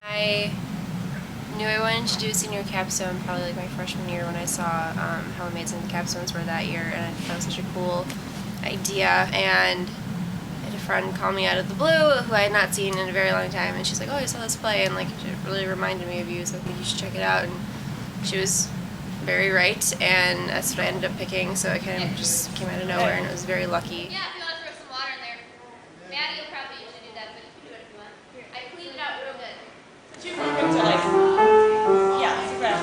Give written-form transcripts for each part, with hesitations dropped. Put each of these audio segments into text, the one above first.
I knew I wanted to do a senior capstone probably like my freshman year when I saw how amazing the capstones were that year, and I thought it was such a cool idea. And I had a friend call me out of the blue who I had not seen in a very long time, and she's like, "Oh, I saw this play, and like it really reminded me of you, so I think you should check it out." And she was very right, and that's what I ended up picking. So it kind of just came out of nowhere, and it was very lucky. Yeah, if you want to throw some water in there. Maddie will probably usually do that, but you can do it if you want. Here, I cleaned it out real good. Two movements are like, yeah, super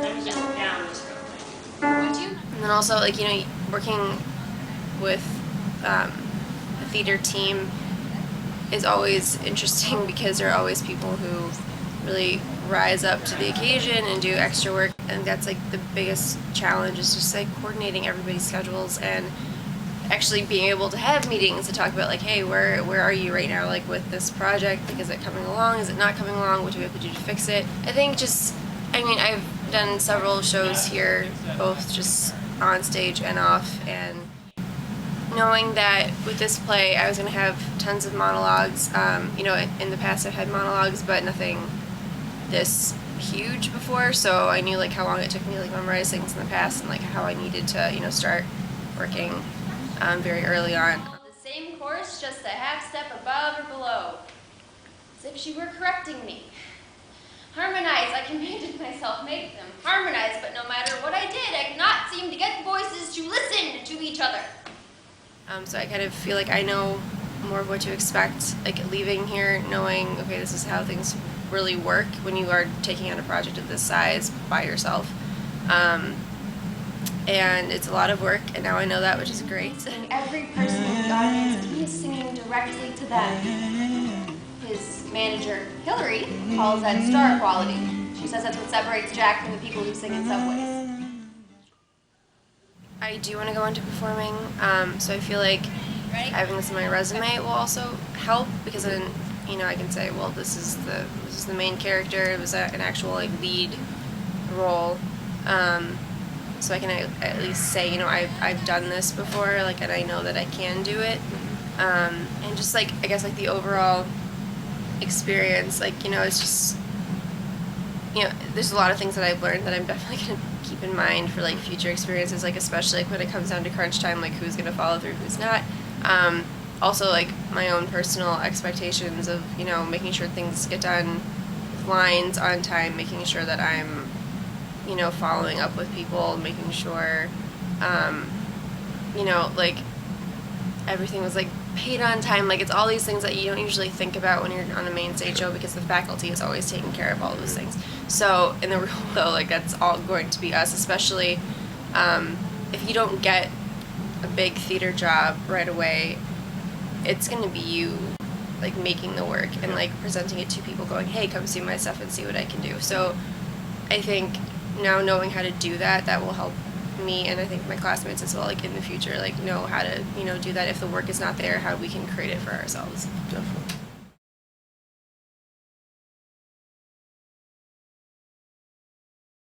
let me just go down just real quick. Would you? And then also, like, working with a theater team is always interesting because there are always people who really rise up to the occasion and do extra work, and that's like the biggest challenge, is just like coordinating everybody's schedules and actually being able to have meetings to talk about like, hey, where are you right now, like with this project, like is it coming along, is it not coming along, what do we have to do to fix it. I think I've done several shows here, both just on stage and off, and knowing that with this play I was going to have tons of monologues. In the past I've had monologues, but nothing this huge before, so I knew like how long it took me to like memorize things in the past, and like how I needed to start working very early on. The same course, just a half step above or below. As if she were correcting me. Harmonize, I commanded myself, make them harmonize, but no matter what I did, I could not seem to get voices to listen to each other. So I kind of feel like I know more of what to expect, like leaving here knowing, okay, this is how things really work when you are taking on a project of this size by yourself. And it's a lot of work, and now I know that, which is great. Every person in the audience, he is singing directly to them. His manager, Hillary, calls that star quality. She says that's what separates Jack from the people who sing in subways. I do want to go into performing, so I feel like having this on my resume will also help, because then I can say, well, this is the main character. It was an actual like lead role, so I can at least say I've done this before, like, and I know that I can do it, and just like I guess like the overall experience, like it's just there's a lot of things that I've learned that I'm definitely gonna keep in mind for like future experiences, like especially like when it comes down to crunch time, like who's gonna follow through, who's not. Also like my own personal expectations of making sure things get done with lines on time, making sure that I'm following up with people, making sure like everything was like paid on time. Like it's all these things that you don't usually think about when you're on a main stage show, because the faculty is always taking care of all those things. So in the real world, like that's all going to be us, especially if you don't get a big theater job right away, it's going to be you like making the work and like presenting it to people, going, hey, come see my stuff and see what I can do. So I think now knowing how to do that will help me, and I think my classmates as well, like in the future, like know how to do that if the work is not there, how we can create it for ourselves. Definitely.